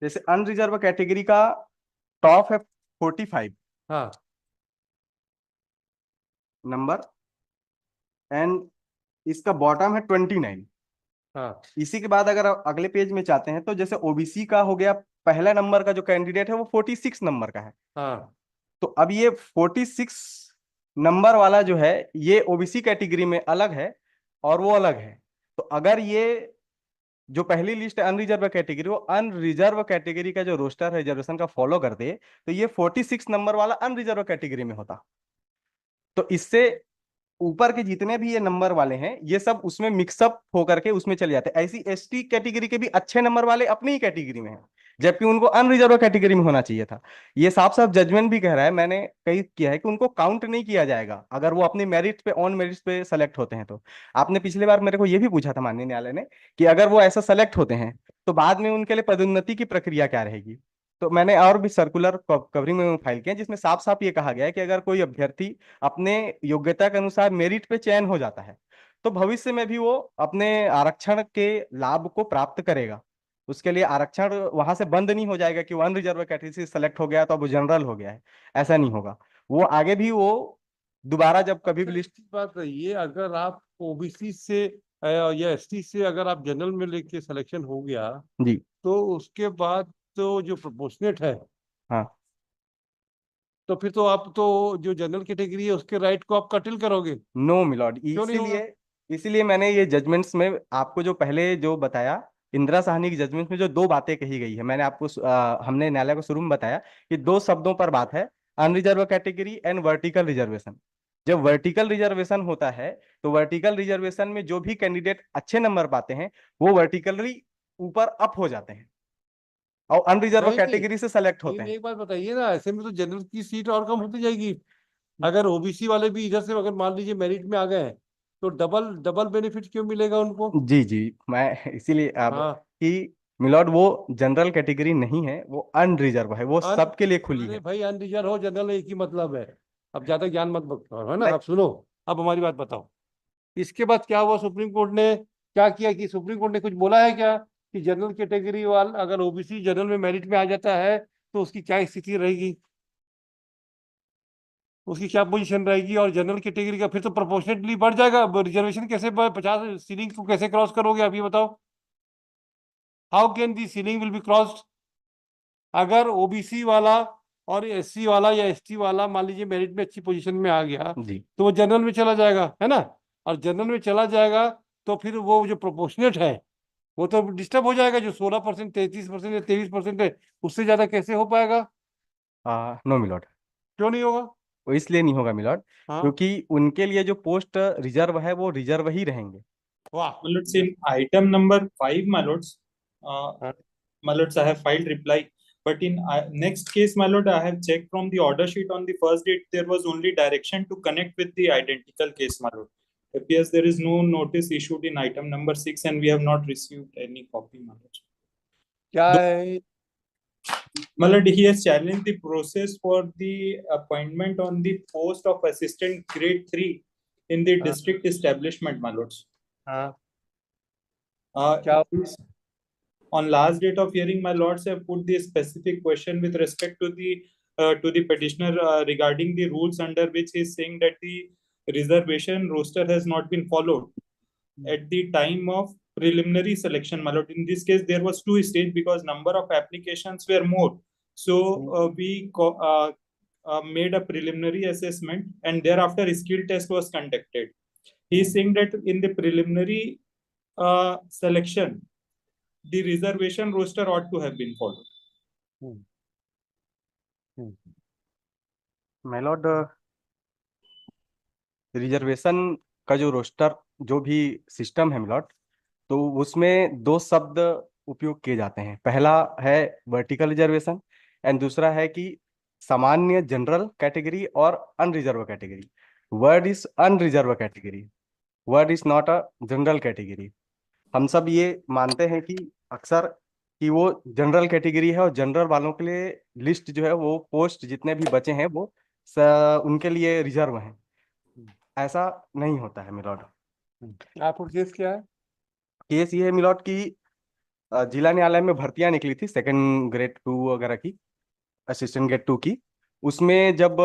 जैसे unreserved category का top है 45 हाँ नंबर, एंड इसका बॉटम है 29। हाँ इसी के बाद अगर आप अगले पेज में चाहते हैं तो जैसे ओबीसी का हो गया, पहला नंबर का जो कैंडिडेट है वो 46 नंबर का है। हाँ। तो अब ये 46 नंबर वाला जो है ये ओबीसी कैटेगरी में अलग है और वो अलग है। तो अगर ये जो पहली लिस्ट है अनरिजर्व कैटेगरी, वो अनरिजर्व कैटेगरी का जो रोस्टर है रिजर्वेशन का फॉलो करते, तो ये 46 नंबर वाला अनरिजर्व कैटेगरी में होता। तो इससे ऊपर के जितने भी ये नंबर वाले हैं ये सब उसमें मिक्सअप होकर के उसमें चले जाते हैं। ऐसी एसटी कैटेगरी के भी अच्छे नंबर वाले अपनी ही कैटेगरी में हैं, जबकि उनको अनरिजर्व कैटेगरी में होना चाहिए था। ये साफ साफ जजमेंट भी कह रहा है, मैंने कही किया है कि उनको काउंट नहीं किया जाएगा अगर वो अपनी मेरिट पे ऑन मेरिट पे सेलेक्ट होते हैं तो। आपने पिछली बार मेरे को ये भी पूछा था माननीय न्यायालय ने कि अगर वो ऐसा सेलेक्ट होते हैं तो बाद में उनके लिए पदोन्नति की प्रक्रिया क्या रहेगी। तो मैंने और भी सर्कुलर कवरिंग में फाइल किया जिसमें साफ साफ ये कहा गया है कि अगर कोई अभ्यर्थी अपने योग्यता के अनुसार मेरिट पे चयन हो जाता है तो भविष्य में भी वो अपने आरक्षण के लाभ को प्राप्त करेगा। उसके लिए आरक्षण वहां से बंद नहीं हो जाएगा कि वो अनरिजर्व कैटेगरी से सेलेक्ट हो गया तो अब वो जनरल हो गया है, ऐसा नहीं होगा। वो आगे भी वो दोबारा जब कभी भी लिस्ट। बात ये अगर आप ओबीसी से या एसटी से अगर आप जनरल में लेके सिलेक्शन हो गया जी। तो उसके बाद तो जो प्रोपोर्शनेट है, हाँ। तो फिर तो आप तो जो जनरल कैटेगरी है उसके राइट को आप कटिल करोगे। नो मिलॉर्ड, क्यों नहीं होगा? इसीलिए इसीलिए मैंने ये जजमेंट्स में आपको जो पहले जो बताया, इंदिरा साहनी की जजमेंट में जो दो बातें कही गई है, मैंने आपको हमने न्यायालय को शुरू में बताया कि दो शब्दों पर बात है, unreserve category and vertical reservation. जब वर्टिकल रिजर्वेशन होता है तो वर्टिकल रिजर्वेशन में जो भी कैंडिडेट अच्छे नंबर पाते हैं वो वर्टिकली ऊपर अप हो जाते हैं और अनरिजर्व नहीं नहीं, कैटेगरी से सेलेक्ट होते लेकिन हैं। एक बात बताइए ना, ऐसे में तो जनरल की सीट और कम होती जाएगी। अगर ओबीसी वाले भी इधर से अगर मान लीजिए मेरिट में आ गए हैं तो डबल डबल बेनिफिट क्यों मिलेगा उनको? जी जी, मैं इसीलिए अब हाँ। कि मिलॉर्ड वो जनरल कैटेगरी नहीं है, वो अनरिजर्व है, वो अन सबके लिए खुली अरे है। भाई, अनरिजर्व हो जनरल एक ही मतलब है। अब ज्यादा ज्ञान मत बख्शो, है ना? नहीं। अब सुनो, अब हमारी बात बताओ। इसके बाद क्या हुआ? सुप्रीम कोर्ट ने क्या किया कि सुप्रीम कोर्ट ने कुछ बोला है क्या कि जनरल कैटेगरी वाला अगर ओबीसी जनरल में मेरिट में आ जाता है तो उसकी क्या स्थिति रहेगी, उसकी क्या पोजीशन रहेगी? और जनरल कैटेगरी का फिर तो प्रोपोर्शनेटली बढ़ जाएगा। रिजर्वेशन कैसे 50 सीलिंग को कैसे क्रॉस करोगे आप ये बताओ? How can the ceiling will be crossed? अगर ओबीसी वाला और एससी वाला या एसटी वाला मान लीजिए मेरिट में अच्छी पोजीशन में आ गया जी। तो वो जनरल में चला जाएगा, है ना? और जनरल में चला जाएगा तो फिर वो जो प्रोपोर्शनेट है वो तो डिस्टर्ब हो जाएगा। जो 16%, 33% या 23% है, उससे ज्यादा कैसे हो पाएगा? नो मिलॉर्ड, क्यों नहीं होगा? वो इसलिए नहीं होगा मिलॉर्ड हाँ। क्योंकि उनके लिए जो पोस्ट रिजर्व है वो रिजर्व ही रहेंगे। वाह। My lords, in item number 5, my lords, uh, हाँ। my lords, I have filed reply. But in next case, my lord, I have checked from the order sheet on the first date, there was only direction to connect with the identical case, my lord. Appears there is no notice issued in item number 6 and we have not received any copy, my lord. क्या है? My lord, he has challenged the process for the appointment on the post of assistant grade 3 in the हाँ। district establishment, my lords. हाँ। Uh, क्या? on last date of hearing, my lords have put the specific question with respect to the petitioner regarding the rules under which he is saying that the reservation roster has not been followed at the time of preliminary selection, my lord. In this case, there was two stage because number of applications were more. So we made a preliminary assessment and thereafter a skill test was conducted. He is saying that in the preliminary selection, the reservation roster ought to have been followed. My lord, reservation का जो roster जो भी system है milord, तो उसमें दो शब्द उपयोग किए जाते हैं। पहला है वर्टिकल रिजर्वेशन एंड दूसरा है कि सामान्य जनरल कैटेगरी और unreserve category. Word is unreserve category, word is not a general category. हम सब ये मानते हैं कि अक्सर कि वो जनरल कैटेगरी है और जनरल वालों के लिए लिस्ट जो है वो पोस्ट जितने भी बचे हैं वो उनके लिए रिजर्व हैं। ऐसा नहीं होता है मिलॉर्ड। आपको केस क्या है? केस ये है मिलॉर्ड की जिला न्यायालय में भर्तियां निकली थी सेकंड ग्रेड 2 वगैरह की, असिस्टेंट ग्रेड 2 की। उसमें जब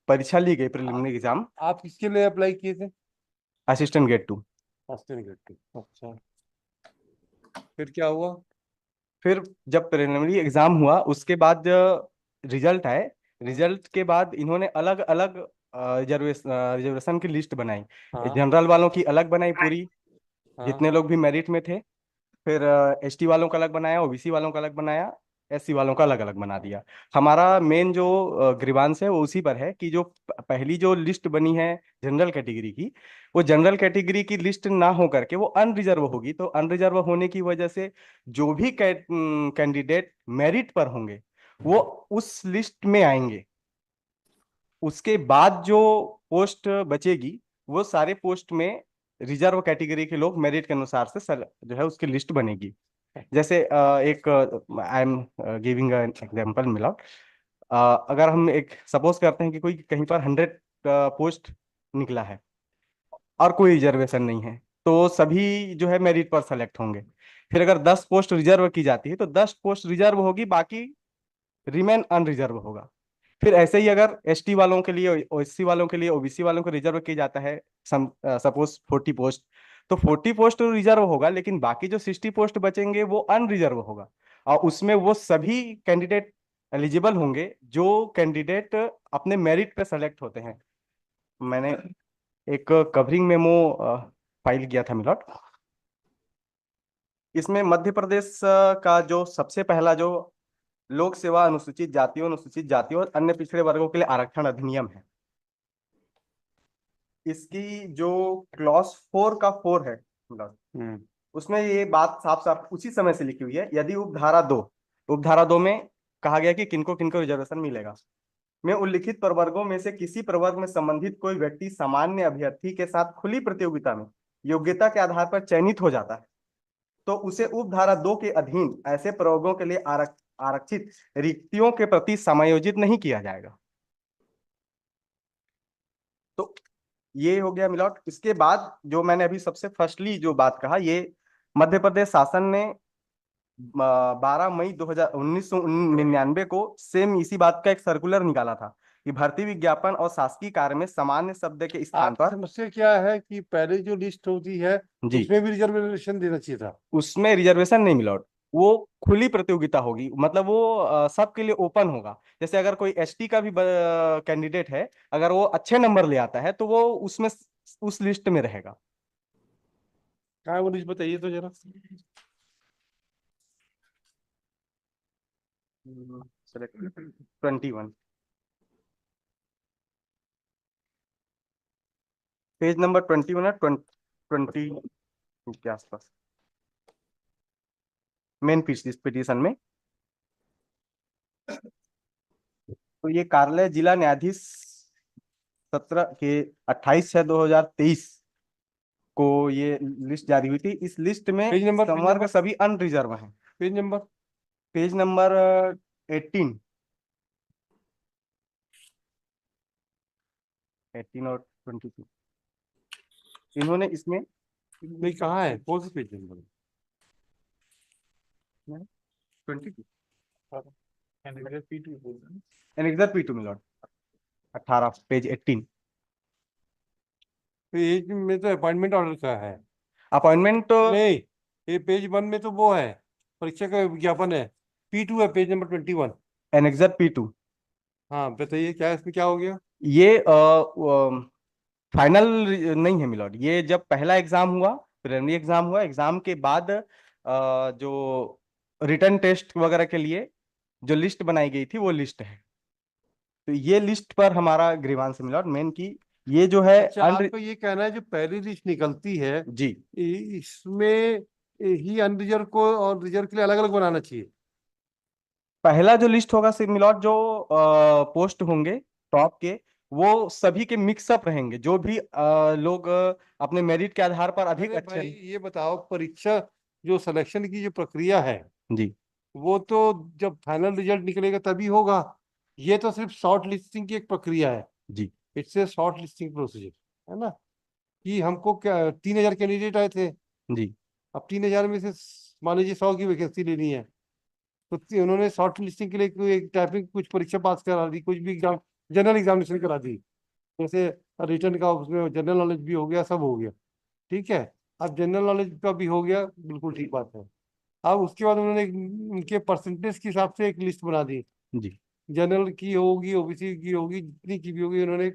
परीक्षा ली गई प्रीलिमिनरी एग्जाम, आप किसके लिए अप्लाई किए थे? Assistant grade 2। असिस्टेंट ग्रेड 2, अच्छा। फिर क्या हुआ? फिर जब प्रीलिमिनरी एग्जाम हुआ उसके बाद रिजल्ट आए, रिजल्ट के बाद इन्होंने अलग अलग रिजर्वेशन की लिस्ट बनाई। हाँ जनरल वालों की अलग बनाई पूरी, हाँ। जितने लोग भी मेरिट में थे। फिर एसटी वालों का अलग बनाया, ओबीसी वालों का अलग बनाया, एससी वालों का अलग अलग बना दिया। हमारा मेन जो ग्रीवांस है वो उसी पर है कि जो पहली जो लिस्ट बनी है जनरल कैटेगरी की, वो जनरल कैटेगरी की लिस्ट ना हो करके वो अनरिजर्व होगी। तो अनरिजर्व होने की वजह से जो भी कैंडिडेट मेरिट पर होंगे वो उस लिस्ट में आएंगे। उसके बाद जो पोस्ट बचेगी वो सारे पोस्ट में रिजर्व कैटेगरी के लोग मेरिट के अनुसार से जो है उसकी लिस्ट बनेगी। जैसे एक I am giving an example मिलाओ। अगर हम एक सपोज करते हैं कि कोई कहीं पर 100 पोस्ट निकला है और कोई रिजर्वेशन नहीं है, तो सभी जो है मेरिट पर सेलेक्ट होंगे। फिर अगर 10 पोस्ट रिजर्व की जाती है तो 10 पोस्ट रिजर्व होगी, बाकी रिमेन अनरिजर्व होगा। फिर ऐसे ही अगर एसटी वालों के लिए, ओएससी वालों के लिए, ओबीसी वालों को रिजर्व किया जाता है, सपोज 40 पोस्ट, तो 40 पोस्ट रिजर्व होगा, लेकिन बाकी जो 60 पोस्ट बचेंगे वो अनरिजर्व होगा। और उसमें वो सभी कैंडिडेट एलिजिबल होंगे जो कैंडिडेट अपने मेरिट पे सेलेक्ट होते हैं। मैंने एक कवरिंग मेमो फाइल किया था मिलॉट। इसमें मध्य प्रदेश का जो सबसे पहला जो लोक सेवा अनुसूचित जातियों और अन्य पिछड़े वर्गों के लिए आरक्षण अधिनियम है, इसकी जो क्लॉज 4 का 4 है मतलब, उसमें ये बात साफ साफ उसी समय से लिखी हुई है। यदि उपधारा 2 में कहा गया कि किनको किनको रिजर्वेशन मिलेगा, में उल्लिखित प्रवर्गों में से किसी प्रवर्ग में संबंधित कोई व्यक्ति सामान्य अभ्यर्थी के साथ खुली प्रतियोगिता में योग्यता के आधार पर चयनित हो जाता है, तो उसे उपधारा 2 के अधीन ऐसे प्रवर्गों के लिए आरक्षित रिक्तियों के प्रति समायोजित नहीं किया जाएगा। तो ये हो गया मिलॉट। इसके बाद जो मैंने अभी सबसे फर्स्टली जो बात कहा, ये मध्य प्रदेश शासन ने 12 मई 1999 को सेम इसी बात का एक सर्कुलर निकाला था कि भर्ती विज्ञापन और शासकीय कार्य में सामान्य शब्द के स्थान आपकी पर। समस्या क्या है कि पहले जो लिस्ट होती है जी, उसमें भी रिजर्वेशन देना चाहिए था? उसमें रिजर्वेशन नहीं मिलॉट, वो खुली प्रतियोगिता होगी, मतलब वो सबके लिए ओपन होगा। जैसे अगर कोई एसटी का भी कैंडिडेट है, अगर वो अच्छे नंबर ले आता है तो वो उसमें उस लिस्ट में रहेगा। कहाँ है वो लिस्ट, बताइए तो जरा। 21 पेज नंबर 21 है, 20 के आसपास मेन पिटीशन में। तो ये कार्यालय जिला न्यायाधीश 28/6/2023 को ये लिस्ट जारी हुई थी। इस लिस्ट में पेज नंबर सभी अनरिजर्व हैं। पेज नंबर पेज नंबर 18 और 22 इन्होंने इसमें नहीं, कहाँ है, कौन सी पेज नंबर? 22 Candidate P2 बोल रहे हैं। Annexure P2 मिलॉट 18 page 18। पेज में तो अपॉइंटमेंट ऑर्डर का है। अपॉइंटमेंट नहीं, ये पेज 1 में तो वो है, परीक्षा का विज्ञापन है। P2 है, पेज नंबर 21। Annexure P2। हाँ बताइए, क्या इसमें क्या हो गया? ये फाइनल नहीं है मिलॉट। ये जब पहला एग्जाम हुआ, प्रीलिमिनरी एग्जाम हुआ, एग्जाम के बाद जो रिटर्न टेस्ट वगैरह के लिए जो लिस्ट बनाई गई थी वो लिस्ट है। तो ये लिस्ट पर हमारा ग्रीवांस मिला मेन की ये जो है अच्छा, आपको ये कहना है जो पहली लिस्ट निकलती है जी, इसमें ही अनरिजर्व को और रिजर्व के लिए अलग अलग बनाना चाहिए? पहला जो लिस्ट होगा मिलॉट, जो पोस्ट होंगे टॉप के, वो सभी के मिक्सअप रहेंगे। जो भी लोग अपने मेरिट के आधार पर अधिक अरे अच्छे भाई, ये बताओ, परीक्षा जो सिलेक्शन की जो प्रक्रिया है जी वो तो जब फाइनल रिजल्ट निकलेगा तभी होगा। ये तो सिर्फ शॉर्ट लिस्टिंग की एक प्रक्रिया है। जी it's a short listing procedure, है ना? कि हमको क्या 3,000 कैंडिडेट आए थे, जी अब 3,000 में से मान लीजिए 100 की वैकेंसी लेनी है, तो उन्होंने शॉर्ट लिस्टिंग के लिए कोई एक टाइपिंग कुछ परीक्षा पास करा दी, कुछ भी एग्जाम, जनरल एग्जामिनेशन करा दी, जैसे रिटर्न का, उसमें जनरल नॉलेज भी हो गया, सब हो गया, ठीक है। अब जनरल नॉलेज का भी हो गया, बिल्कुल ठीक बात है। अब उसके बाद उन्होंने उनके परसेंटेज के हिसाब से एक लिस्ट बना दी, जी जनरल की होगी, ओबीसी की होगी, जितनी की भी होगी, उन्होंने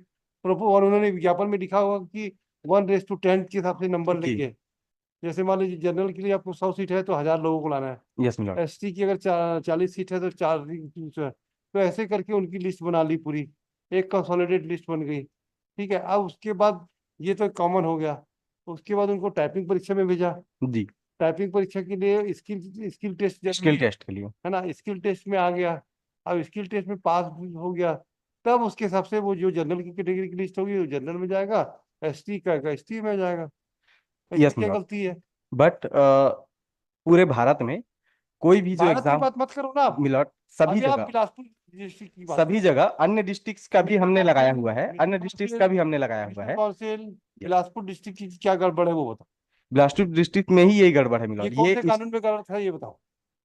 और उन्होंने विज्ञापन में लिखा होगा कि 1:10 के हिसाब से नंबर जी लेंगे। जैसे मान लीजिए जनरल के लिए आपको 100 सीट है तो 1000 लोगों को लाना है, यस मिलॉर्ड। एसटी की अगर 40 सीट है तो 4 है, तो ऐसे करके उनकी लिस्ट बना ली पूरी, एक कंसोलिडेट लिस्ट बन गई, ठीक है। अब उसके बाद ये तो कॉमन हो गया, उसके बाद उनको टाइपिंग परीक्षा में भेजा। जी टाइपिंग परीक्षा के लिए स्किल स्किल टेस्ट स्किल जरूरी टेस्ट के लिए। है ना, स्किल टेस्ट में आ गया। अब स्किल टेस्ट में पास हो गया, तब उसके हिसाब से वो जो जनरल की कैटेगरी की लिस्ट होगी वो जनरल में जाएगा, एसटी का एसटी में जाएगा। इसमें यस क्या मिलॉर्ड। गलती है? बट पूरे भारत में कोई भी जो भारत की एग्जाम, बात मत करो ना आप, मिलॉर्ड, सभी अभी आप जगह, बिलासपुर डिस्ट्रिक्ट की बात सभी करो। जगह अन्य डिस्ट्रिक्ट्स का भी हमने लगाया हुआ है, मिस्टर अन्य डिस्ट्रिक्ट्स का कौंसिल, भी हमने लगाया हुआ मिस्टर है। कौंसिल, बिलासपुर डिस्ट्रिक्ट की क्या गड़बड़ है वो बताओ। बिलासपुर डिस्ट्रिक्ट में ही यही गड़बड़ है ये मिलॉर्ड। कौन ये से इस कानून में गड़बड़ था ये बताओ।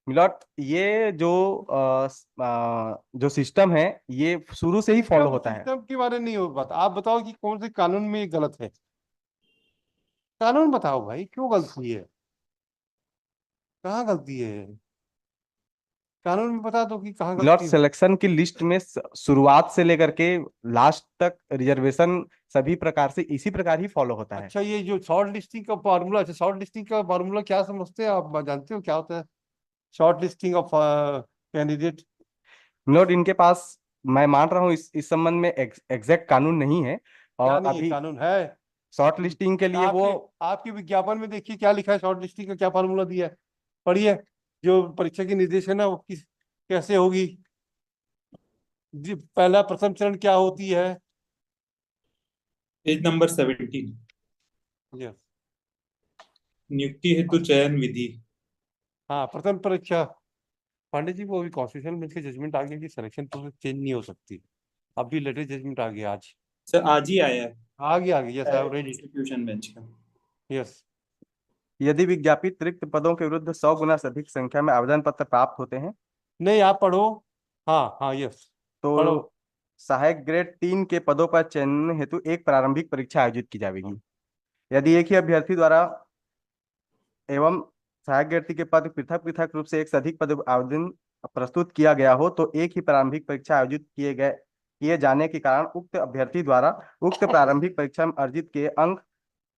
मिलॉर्ड, ये जो जो सिस्टम है ये शुरू से ही फॉलो सिस्टम होता है। सिस्टम के बारे में नहीं हो बात, आप बताओ कि कौन से कानून में ये गलत है, कानून बताओ भाई, क्यों गलती है, कहाँ गलती है, कानून में बता दो कि कहाँ मिलॉर्ड, गलती है। सिलेक्शन की लिस्ट में शुरुआत से लेकर के लास्ट तक रिजर्वेशन सभी प्रकार से इसी प्रकार ही फॉलो होता है। अच्छा, ये जो शॉर्ट लिस्टिंग का फार्मूला, अच्छा शॉर्ट लिस्टिंग का फार्मूला क्या समझते हैं आप, जानते हो क्या होता है short listing of candidate? My lord, इनके पास, मैं मान रहा हूँ इस संबंध में एग्जैक्ट कानून नहीं है, क्या और नहीं है, अभी कानून है। शॉर्ट लिस्टिंग के लिए वो, आपके आपके विज्ञापन में देखिए क्या लिखा है, शॉर्ट लिस्टिंग का क्या फार्मूला दिया है, पढ़िए। जो परीक्षा की निर्देश है ना वो किस कैसे होगी, जी पहला प्रथम चरण क्या होती है। पेज नंबर 17, यस, नियुक्ति हेतु चयन विधि। हाँ प्रथम परीक्षा। पांडे जी वो अभी कॉन्स्टिट्यूशनल बेंच का जजमेंट आ गया कि सिलेक्शन प्रोसेस चेंज नहीं हो सकती, अभी लेटेस्ट जजमेंट आ गया आज, सर आज ही आया आ गया, यस आई हैव है रेड इट, इंस्टीट्यूशन बेंच का। यस। यदि विज्ञापित रिक्त पदों के विरुद्ध 100 गुना से अधिक संख्या में आवेदन पत्र प्राप्त होते हैं नहीं आप पढ़ो, हाँ हाँ यस, पढ़ो। तो सहायक ग्रेड 3 के पदों पर चयन हेतु एक प्रारंभिक परीक्षा आयोजित की जाएगी। यदि एक ही अभ्यर्थी द्वारा एवं सहायक ग्रेड के पद पृथक पृथक रूप से एक से अधिक पद आवेदन प्रस्तुत किया गया हो तो एक ही प्रारंभिक परीक्षा आयोजित किए जाने के कारण उक्त अभ्यर्थी द्वारा उक्त प्रारंभिक परीक्षा में अर्जित किए अंक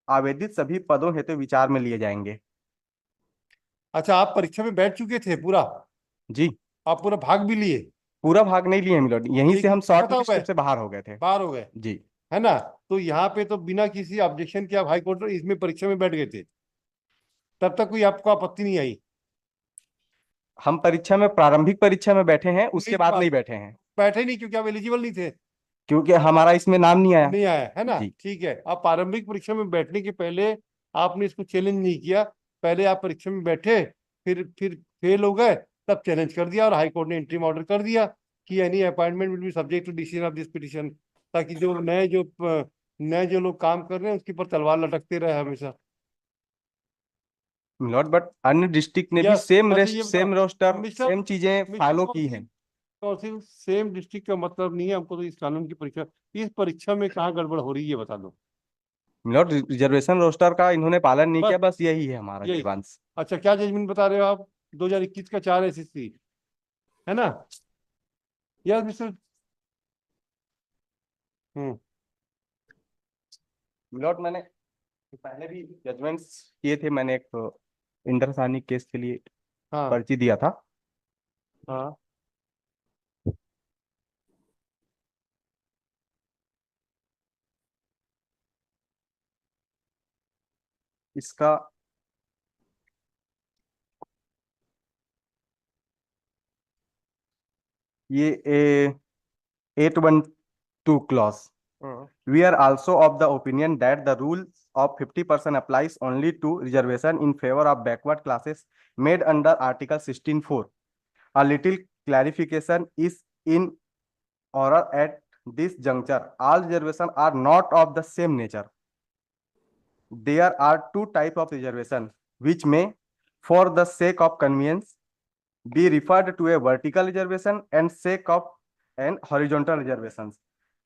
आवेदित सभी पदों हेतु विचार में लिए जाएंगे। अच्छा आप परीक्षा में बैठ चुके थे पूरा, जी, आप पूरा भाग भी लिए? पूरा भाग नहीं लिए मिलोड, यहीं एक से हम शॉर्ट बताओ लिस्ट गए, से बाहर हो गए थे। बाहर हो गए, जी, है ना। तो यहाँ पे तो बिना किसी ऑब्जेक्शन के आप हाई कोर्ट इसमें परीक्षा में बैठ गए थे, तब तक कोई आपको आपत्ति नहीं आई? हम परीक्षा में, प्रारंभिक परीक्षा में बैठे हैं, उसके नहीं बाद नहीं बैठे हैं, बैठे नहीं क्योंकि आप एलिजिबल नहीं थे, क्योंकि हमारा इसमें नाम नहीं आया। नहीं आया है ना, जी, ठीक है। आप प्रारंभिक परीक्षा में बैठने के पहले आपने इसको चैलेंज नहीं किया, पहले आप परीक्षा में बैठे, फिर फेल हो गए, तब चैलेंज कर दिया और हाई कोर्ट ने इंट्रीम ऑर्डर कर दिया कि any appointment will be subject to decision of this petition, ताकि जो नए जो लोग काम कर रहे हैं उसके ऊपर तलवार लटकते रहे हमेशा। मिलोड, बट अन्य डिस्ट्रिक्ट ने भी यस, सेम अच्छा रेस्ट, ये सेम बताओ रोस्टर, मिस्टर सेम चीजें मिस्टर फॉलो की कौंसिल, हैं। कौंसिल सेम डिस्ट्रिक्ट का मतलब नहीं है हमको, तो इस कानून की परीक्षा, इस परीक्षा में कहाँ गड़बड़ हो रही है बता दो मिलोड, रिजर्वेशन रोस्टर का इन्होंने पालन नहीं बस, किया, बस यही है हमारा यही। ग्रीवांस। अच्छा क्या जजमेंट बता रहे हो आप, 2021 का 4 एसएससी, है ना? Yes mister. हम्म, मिलोड, मैंने पहले भी जजमेंट्स किए थे, मैंने एक इंद्रसानी केस के लिए हाँ पर्ची दिया था। हाँ इसका ये 812 clause. We are also of the opinion that the rule of 50% applies only to reservation in favor of backward classes made under Article 16(4). A little clarification is in order at this juncture. All reservations are not of the same nature. There are two types of reservation which may for the sake of convenience be referred to a vertical reservation and sake of an horizontal reservations.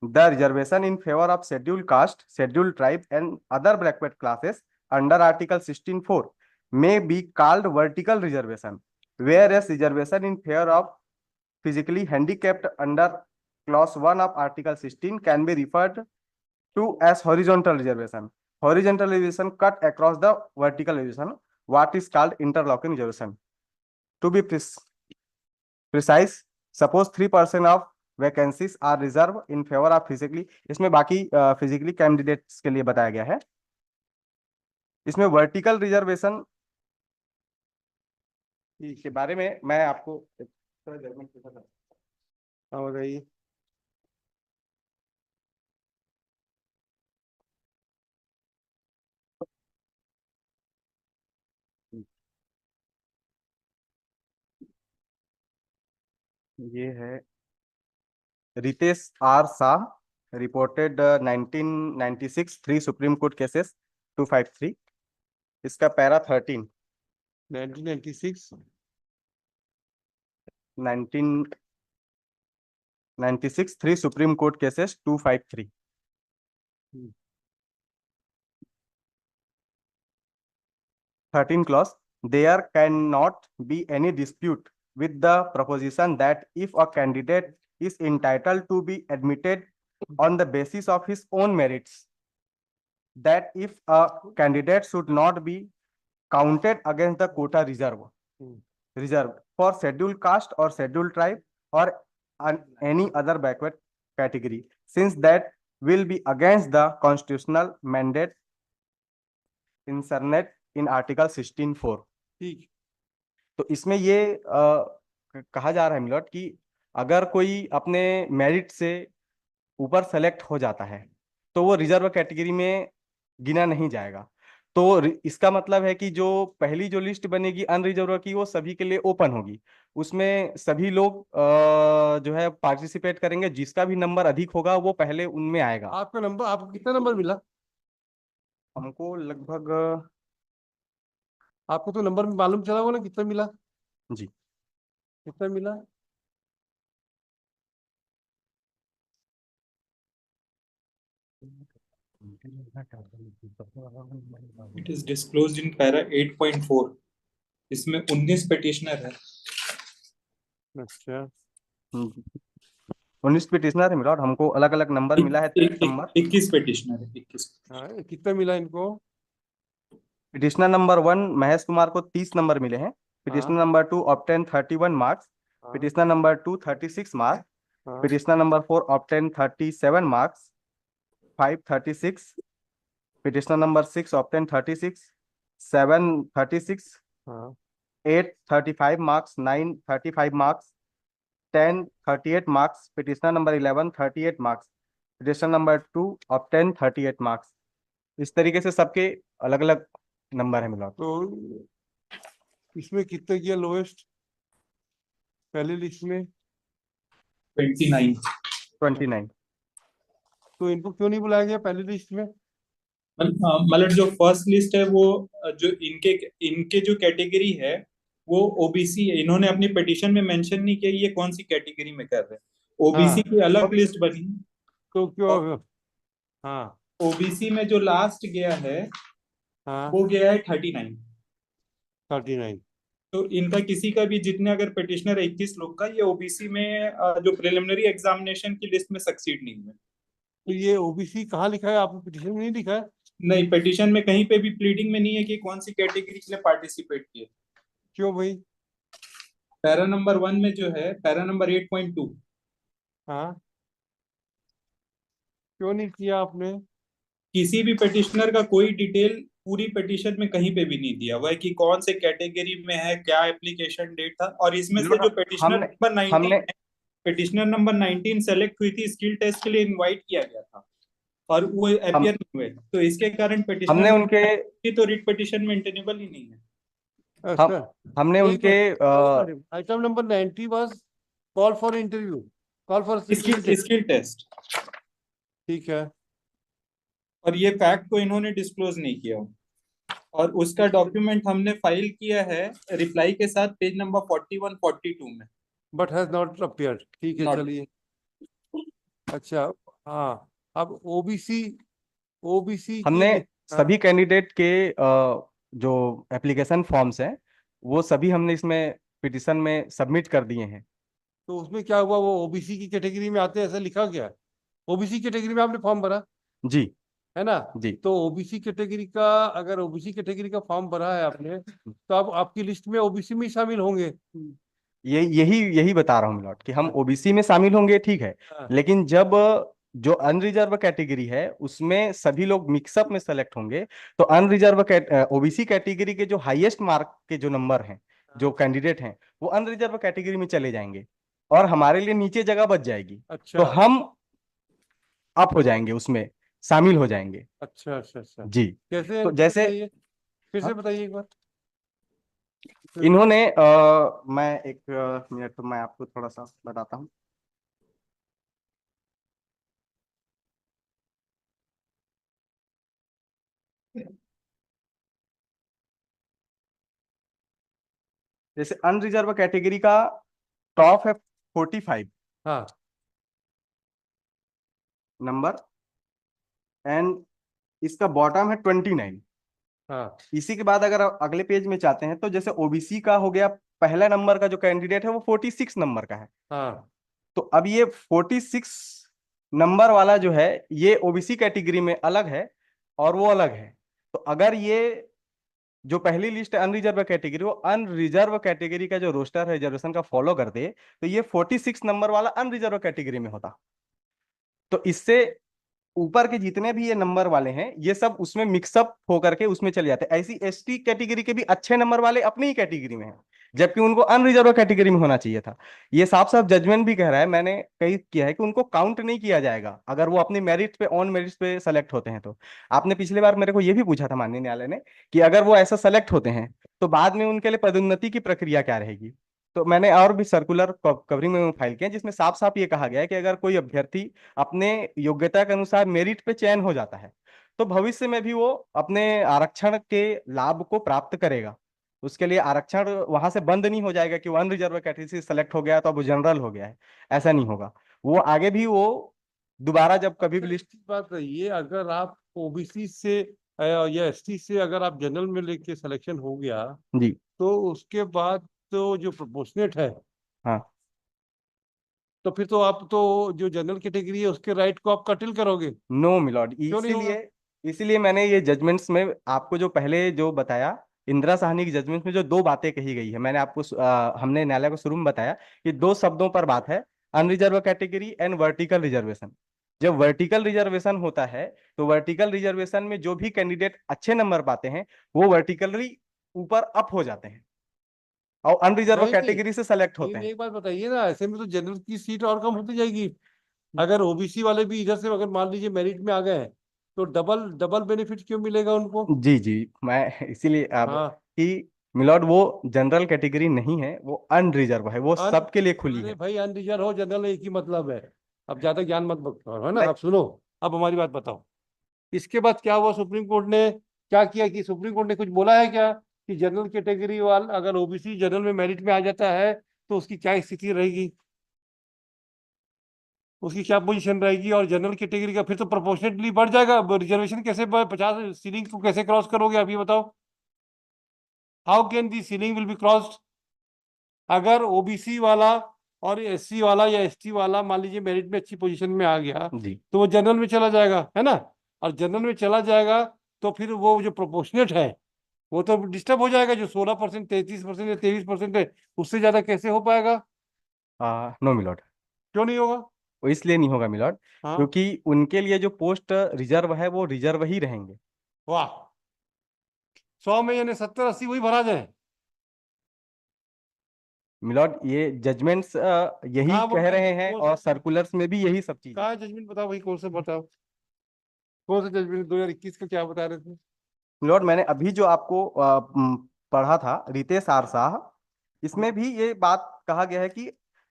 The reservation in favor of scheduled caste, scheduled tribe, and other backward classes under Article 16(4) may be called vertical reservation, whereas reservation in favor of physically handicapped under Clause 1 of Article 16 can be referred to as horizontal reservation. Horizontal reservation cut across the vertical reservation, what is called interlocking reservation. To be precise, suppose 3% of vacancies are reserved in favor of physically, इसमें बाकी physically candidates के लिए बताया गया है. इसमें vertical reservation के बारे में मैं आपको बताइए. ये है Ritesh R Shah reported 1996 3 supreme court cases 253. इसका para 13 1996 1996 3 supreme court cases 253. 13 clause, there cannot be any dispute with the proposition that if a candidate is entitled to be admitted on the basis of his own merits, that if a candidate should not be counted against the quota reserve for scheduled caste or scheduled tribe or any other backward category, since that will be against the constitutional mandate incarnate in Article 16(4). ठीक. तो इसमें ये कहा जा रहा है मिलोट कि अगर कोई अपने मेरिट से ऊपर सेलेक्ट हो जाता है तो वो रिजर्व कैटेगरी में गिना नहीं जाएगा. तो इसका मतलब है कि जो पहली जो लिस्ट बनेगी अनरिजर्व की वो सभी के लिए ओपन होगी. उसमें सभी लोग जो है पार्टिसिपेट करेंगे. जिसका भी नंबर अधिक होगा वो पहले उनमें आएगा. आपका नंबर, आपको कितना नंबर मिला? हमको लगभग, आपको तो नंबर में मालूम चला होगा ना कितना मिला? जी. कितना मिला? It is disclosed in para 8.4. इसमें 19 पेटिशनर है. अच्छा. 19 पिटिशनर है मिला. हमको अलग अलग नंबर मिला है. 21 पेटिशनर है. 21. हाँ, कितना मिला इनको? पिटिशनर नंबर 1 महेश कुमार को 30 नंबर मिले हैं. Petitioner number 2 obtain 31 marks. Petitioner number 2 36 marks. Petitioner number 4 obtain 37 marks 5 36. Petitioner number 6 obtain 36 7 36. 8 35 marks 9 35 marks 10 38 marks. Petitioner number 11 38 marks. Petitioner number 2 obtain 38 marks. इस तरीके से सबके अलग अलग नंबर है मिला. तो इसमें कितने किया लोएस्ट पहली लिस्ट में? 29. तो इनको क्यों नहीं बुलाया गया पहली लिस्ट में? मतलब जो फर्स्ट लिस्ट है वो जो इनके जो कैटेगरी है वो ओबीसी है. इन्होंने अपनी पिटीशन में मेंशन नहीं किया ये कौन सी कैटेगरी में कर रहे हैं. ओबीसी की अलग लिस्ट बनी. तो क्यों? हाँ, ओबीसी में जो लास्ट गया है वो गया है 39. तो इनका किसी का भी जितने अगर पिटिशनर 21 लोग का ये ओबीसी में जो प्रिलिमिनरी एग्जामिनेशन की लिस्ट में सक्सीड नहीं हुए. तो ये ओबीसी कहाँ लिखा है? आपने पिटिशन में नहीं लिखा है? नहीं, पिटिशन में कहीं पे भी प्लीडिंग में नहीं है कि कौन सी कैटेगरी के लिए पार्टिसिपेट किए. क्यों भाई? पैरा नंबर 1 में जो है पैरा नंबर 8.2. हाँ, क्यों नहीं किया आपने? किसी भी पिटिशनर का कोई डिटेल पूरी पिटिशन में कहीं पे भी नहीं दिया हुआ है कि कौन से कैटेगरी में है, क्या एप्लीकेशन डेट था. और इसमें से जो पिटिशनर नंबर 19 सेलेक्ट हुई थी स्किल टेस्ट के लिए इनवाइट किया गया था और वो अपियर नहीं हुए. तो इसके कारण पिटिशनर हमने उनके तो रिट पिटिशन में इंटेनेबल ही नहीं है. हमने उनके item number 90 was call for interview, call for skill test. ठीक है. और ये फैक्ट को इन्होंने डिस्क्लोज नहीं किया. और उसका डॉक्यूमेंट हमने फाइल किया है रिप्लाई के साथ पेज नंबर 41 42 में। बट हैज नॉट अपीयर्ड, ठीक है Not- चलिए। अच्छा, हाँ, अब ओबीसी, ओबीसी हमने की, हाँ, सभी कैंडिडेट के जो एप्लीकेशन फॉर्म्स हैं वो सभी हमने इसमें पिटिशन में सबमिट कर दिए हैं। तो उसमें क्या हुआ, वो ओबीसी की कैटेगरी में आते हैं ऐसा लिखा गया? ओबीसी कैटेगरी में आपने फॉर्म भरा जी है ना? जी। तो ओबीसी कैटेगरी का, अगर ओबीसी कैटेगरी का फॉर्म भरा है आपने, तो आप आपकी लिस्ट में ओबीसी में ही शामिल होंगे। यही यही बता रहा हूँ मिलॉट कि हम ओबीसी में शामिल होंगे, ठीक है। हाँ, लेकिन जब जो अनरिजर्व कैटेगरी है उसमें सभी लोग मिक्सअप में सेलेक्ट होंगे, तो अनरिजर्व ओबीसी कैटेगरी के जो हाईएस्ट मार्क के जो नंबर हैं, जो कैंडिडेट हैं, वो अनरिजर्व कैटेगरी में चले जाएंगे और हमारे लिए नीचे जगह बच जाएगी। तो अच्छा हम अप हो जाएंगे, उसमें शामिल हो जाएंगे। अच्छा अच्छा अच्छा। जी। कैसे, तो फिर जैसे बताइए, फिर से बताइए एक बार। इन्होंने मैं एक मिनट, तो मैं आपको थोड़ा सा बताता हूँ। जैसे अनरिजर्व कैटेगरी का टॉप है 45 हाँ नंबर, एंड इसका बॉटम है 29। हाँ इसी के बाद अगर आप अगले पेज में चाहते हैं तो जैसे ओबीसी का हो गया, पहला नंबर का जो कैंडिडेट है वो 46 नंबर का है। हाँ। तो अब ये 46 नंबर वाला जो है ये ओबीसी कैटेगरी में अलग है और वो अलग है। तो अगर ये जो पहली लिस्ट है अनरिजर्व कैटेगरी, वो अनरिजर्व कैटेगरी का जो रोस्टर है रिजर्वेशन का फॉलो कर दे, तो ये 46 नंबर वाला अनरिजर्व कैटेगरी में होता। तो इससे ऊपर के जितने भी ये नंबर वाले हैं ये सब उसमें मिक्सअप होकर के उसमें चले जाते हैं। ऐसी एसटी कैटेगरी के भी अच्छे नंबर वाले अपनी ही कैटेगरी में हैं, जबकि उनको अनरिजर्व कैटेगरी में होना चाहिए था। ये साफ साफ जजमेंट भी कह रहा है, मैंने कही किया है कि उनको काउंट नहीं किया जाएगा अगर वो अपनी मेरिट पे, ऑन मेरिट पे सेलेक्ट होते हैं। तो आपने पिछली बार मेरे को ये भी पूछा था माननीय न्यायालय ने कि अगर वो ऐसा सेलेक्ट होते हैं तो बाद में उनके लिए पदोन्नति की प्रक्रिया क्या रहेगी। तो मैंने और भी सर्कुलर कवरिंग में फाइल किया जिसमें साफ साफ ये कहा गया है कि अगर कोई अभ्यर्थी अपने योग्यता के अनुसार मेरिट पे चयन हो जाता है तो भविष्य में भी वो अपने आरक्षण के लाभ को प्राप्त करेगा। उसके लिए आरक्षण वहां से बंद नहीं हो जाएगा कि वो अनरिजर्व कैटेगरी से सेलेक्ट हो गया तो अब वो जनरल हो गया है, ऐसा नहीं होगा। वो आगे भी वो दोबारा जब कभी भी अच्छा, लिस्ट। एक बात ये, अगर आप ओबीसी से या एसटी से अगर आप जनरल में लेके सिलेक्शन हो गया, जी तो उसके बाद तो जो प्रोपोर्शनेट है, हाँ। तो फिर तो आप तो जो जनरल कैटेगरी है उसके राइट को आप कटिल करोगे। नो मिलॉर्ड, क्यों नहीं होगा? इसीलिए इसीलिए मैंने ये जजमेंट्स में आपको जो पहले जो बताया, इंदिरा साहनी की जजमेंट में जो दो बातें कही गई है, मैंने आपको हमने न्यायालय को शुरू में बताया कि दो शब्दों पर बात है, unreserve category and vertical reservation. जब वर्टिकल रिजर्वेशन होता है तो वर्टिकल रिजर्वेशन में जो भी कैंडिडेट अच्छे नंबर पाते हैं वो वर्टिकली ऊपर अप हो जाते हैं और अनरिजर्व नहीं नहीं, कैटेगरी से सेलेक्ट होते लेकिन हैं। एक बात बताइए ना, ऐसे में तो जनरल की सीट और कम होती जाएगी। अगर ओबीसी वाले भी इधर से अगर मान लीजिए मेरिट में आ गए हैं, तो डबल डबल बेनिफिट क्यों मिलेगा उनको? जी जी। मैं इसीलिए अब हाँ। कि मिलॉर्ड वो जनरल कैटेगरी नहीं है, वो अनरिजर्व है, वो अन सबके लिए खुली अरे है। भाई, अनरिजर्व हो जनरल एक ही मतलब है। अब ज्यादा ज्ञान मत बख्शो, है ना? नहीं, अब सुनो, अब हमारी बात बताओ। इसके बाद क्या हुआ? सुप्रीम कोर्ट ने क्या किया कि सुप्रीम कोर्ट ने कुछ बोला है क्या कि जनरल कैटेगरी वाला अगर ओबीसी जनरल में मेरिट में आ जाता है तो उसकी क्या स्थिति रहेगी, उसकी क्या पोजीशन रहेगी? और जनरल कैटेगरी का फिर तो प्रोपोर्शनेटली बढ़ जाएगा, रिजर्वेशन कैसे 50 सीलिंग को कैसे क्रॉस करोगे आप ये बताओ? How can the ceiling will be crossed? अगर ओबीसी वाला और एससी वाला या एसटी वाला मान लीजिए मेरिट में अच्छी पोजीशन में आ गया, जी तो वो जनरल में चला जाएगा, है ना? और जनरल में चला जाएगा तो फिर वो जो प्रोपोर्शनेट है वो तो डिस्टर्ब हो जाएगा। जो 16%, 33% या 23% है, उससे ज्यादा कैसे हो पाएगा? नो मिलॉर्ड, क्यों नहीं होगा? वो इसलिए नहीं होगा मिलॉर्ड हाँ। क्योंकि उनके लिए जो पोस्ट रिजर्व है वो रिजर्व ही रहेंगे। वाह, 100 में यानी 70 80 वही भरा जाए। मिलॉर्ड ये जजमेंट्स यही कहाँ कह बोलता रहे है? हैं कौन और सा, सर्कुलर्स में भी यही सब चीज है। कहाँ जजमेंट बताओ भाई, कौन सा बताओ, कौन सा जजमेंट 2021 का क्या बता रहे थे? मिलॉर्ड मैंने अभी जो आपको पढ़ा था रितेश आर शाह, इसमें भी ये बात कहा गया है कि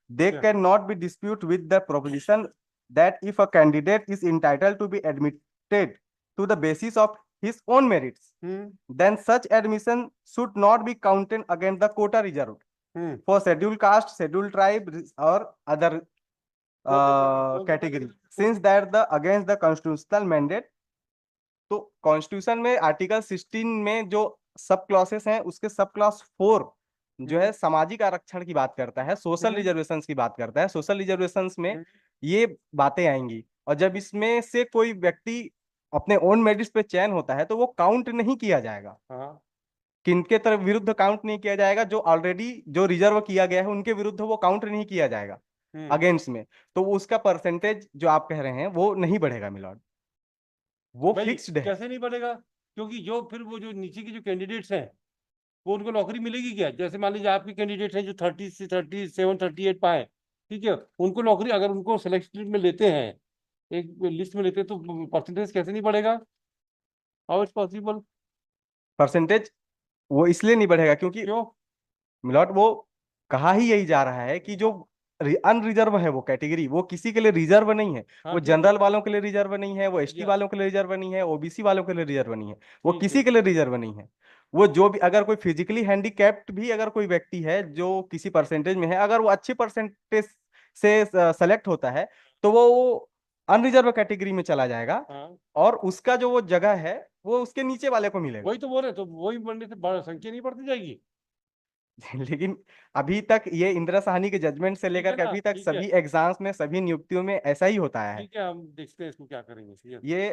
दे क्या? Can not be dispute with the proposition that if a candidate is entitled to be admitted to the basis of his own merits, Hmm. then such admission should not be counted against the quota reserved Hmm. for scheduled caste, scheduled tribe, or other category, since that the against the constitutional mandate. तो constitution में article 16 में जो सब clauses हैं उसके sub clause 4 जो है सामाजिक आरक्षण की बात करता है, सोशल रिजर्वेशंस की बात करता है। सोशल रिजर्वेशंस में ये बातें आएंगी, और जब इसमें से कोई व्यक्ति अपने ओन मेरिट्स पे चयन होता है तो वो काउंट नहीं किया जाएगा। हाँ। किनके तरफ विरुद्ध काउंट नहीं किया जाएगा? जो ऑलरेडी जो रिजर्व किया गया है उनके विरुद्ध वो काउंट नहीं किया जाएगा अगेंस्ट में, तो उसका परसेंटेज जो आप कह रहे हैं वो नहीं बढ़ेगा मिलॉर्ड, वो भाई फिक्स्ड है। कैसे नहीं बढ़ेगा? क्योंकि जो फिर वो जो नीचे की जो कैंडिडेट्स हैं वो उनको नौकरी मिलेगी क्या? जैसे मान लीजिए आपके कैंडिडेट हैं जो 30 से 37 38 पाए, ठीक है, उनको नौकरी अगर उनको सिलेक्शन में लेते हैं, एक लिस्ट में लेते हैं, तो परसेंटेज कैसे नहीं बढ़ेगा? How is possible? परसेंटेज वो इसलिए नहीं बढ़ेगा क्योंकि क्यों? मिलॉट वो कहा ही यही जा रहा है कि जो अनरिजर्व है वो कैटेगरी, वो किसी के लिए रिजर्व नहीं है। हाँ, वो ठीक जनरल वालों के लिए रिजर्व नहीं है, वो एसटी या- वालों के लिए रिजर्व नहीं है, ओबीसी वालों के लिए रिजर्व नहीं है, वो ठीक किसी है। के लिए रिजर्व नहीं है। वो जो भी अगर कोई फिजिकली हैंडीकैप्ड भी अगर कोई व्यक्ति है जो किसी परसेंटेज में है, अगर वो अच्छी परसेंटेज से सेलेक्ट होता है तो वो अनरिजर्व कैटेगरी में चला जाएगा, हाँ, और उसका जो वो जगह है वो उसके नीचे वाले को मिलेगा। वही तो बोल रहे, तो वही बनने से संख्या नहीं बढ़ती जाएगी? लेकिन अभी तक ये इंदिरा साहनी के जजमेंट से ठीक लेकर है के ना, अभी तक ठीक है, सभी एग्जाम्स में सभी नियुक्तियों में ऐसा ही होता है। ठीक है, हम देखते हैं इसको क्या करेंगे। Yes. ये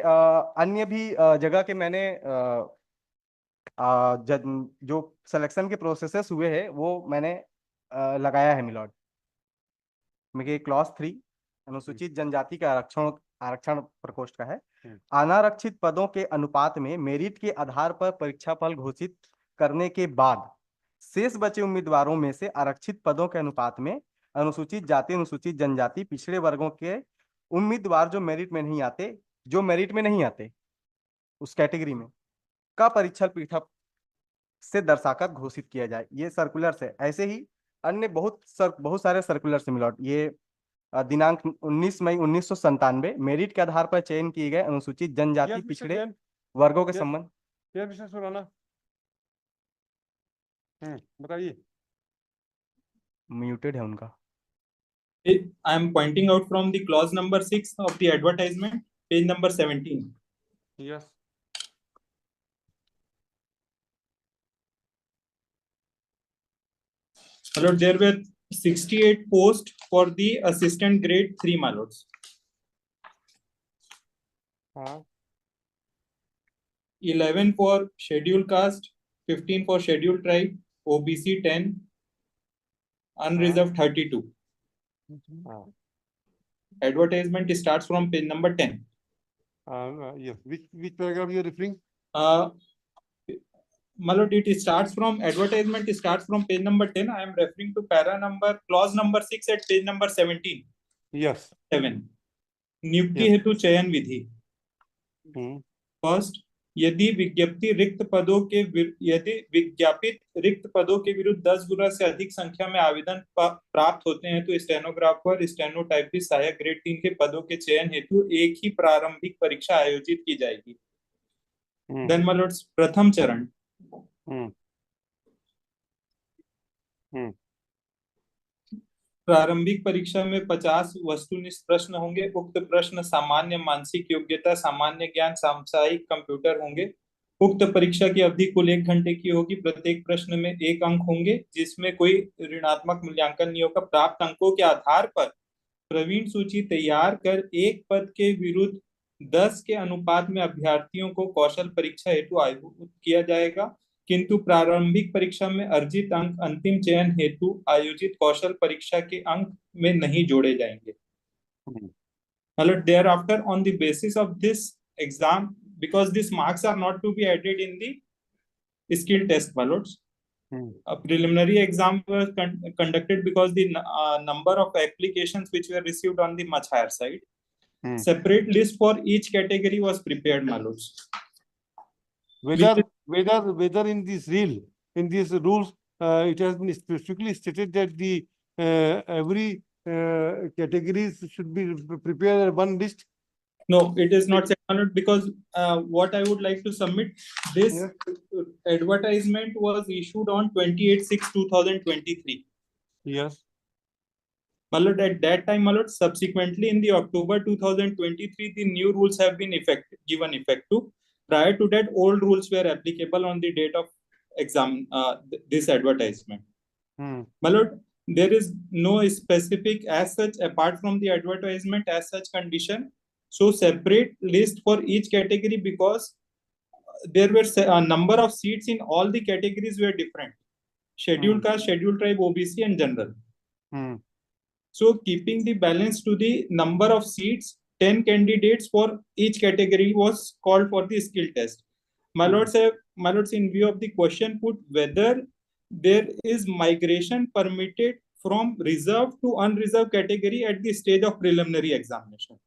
अन्य भी जगह के मैंने जो सिलेक्शन के प्रोसेसेस हुए हैं वो मैंने लगाया है मिलॉर्ड। मेरे क्लॉज 3 अनुसूचित जनजाति के आरक्षण आरक्षण प्रकोष्ठ का है। अनारक्षित पदों के अनुपात में मेरिट के आधार पर परीक्षा फल घोषित करने के बाद शेष बचे उम्मीदवारों में से आरक्षित पदों के अनुपात में अनुसूचित जाति, अनुसूचित जनजाति, पिछड़े वर्गों के उम्मीदवार जो मेरिट में नहीं आते उस कैटेगरी में का परीक्षा पीठा से दर्शाकर घोषित किया जाए। ये सर्कुलर से ऐसे ही अन्य बहुत सारे सर्कुलर से मिलॉट। ये दिनांक 19 मई 1997 मेरिट के आधार पर चयन किए गए अनुसूचित जनजाति, Yes, Mr. पिछड़े जैन। वर्गों के Yes. संबंध। मिस्टर सुराना, बताइए। म्यूटेड है उनका। I am pointing out from the clause number 6 of the advertisement, page number 17. Yes. My lord, there were 68 posts for the assistant grade 3, my lords. हाँ, 11 for scheduled caste, 15 for scheduled tribe, OBC 10, unreserved 32. हाँ, Advertisement starts from page number 10. yes. Which paragraph you are referring? My lord, it starts from advertisement starts from page number 10. I am referring to clause number 6 at page number 17. Yes. 7. नियुक्ति हेतु चयन विधि। First, यदि विज्ञापित रिक्त पदों के विरुद्ध 10 गुना से अधिक संख्या में आवेदन प्राप्त होते हैं तो स्टेनोग्राफर, स्टेनोटाइपिस्ट, सहायक ग्रेड 3 के पदों के चयन हेतु एक ही प्रारंभिक परीक्षा आयोजित की जाएगी। देन माय लॉर्ड्स, प्रथम चरण। प्रारंभिक परीक्षा में 50 वस्तुनिष्ठ प्रश्न होंगे। उक्त प्रश्न सामान्य मानसिक योग्यता, सामान्य ज्ञान, साप्ताहिक कंप्यूटर होंगे। उक्त परीक्षा की अवधि कुल 1 घंटे की होगी। प्रत्येक प्रश्न में 1 अंक होंगे, जिसमें कोई ऋणात्मक मूल्यांकन नहीं होगा। प्राप्त अंकों के आधार पर प्रवीण सूची तैयार कर एक पद के विरुद्ध 10 के अनुपात में अभ्यर्थियों को कौशल परीक्षा हेतु आयोजित किया जाएगा, किंतु प्रारंभिक परीक्षा में अर्जित अंक अंतिम चयन हेतु आयोजित कौशल परीक्षा के अंक में नहीं जोड़े जाएंगे। मतलब thereafter on the basis of this exam, because these marks are not to be added in the skill test ballots, a preliminary exam was conducted because the number of applications which were received on the much higher side. Separate list for each category was prepared, ballots. Whether in this rules, it has been specifically stated that the every categories should be prepared one list. No, it is not set, my lord, because what I would like to submit, this advertisement was issued on 28/6/2023. Yes. My lord, at that time, my lord, subsequently in the October 2023, the new rules have been given effect to. Prior to that, old rules were applicable on the date of exam, this advertisement. My lord, there is no specific as such apart from the advertisement as such condition. So separate list for each category, because there were a number of seats in all the categories were different. Scheduled caste, scheduled tribe, OBC and general. So keeping the balance to the number of seats, 10 candidates for each category was called for the skill test. My lords, in view of the question put, whether there is migration permitted from reserved to unreserved category at the stage of preliminary examination.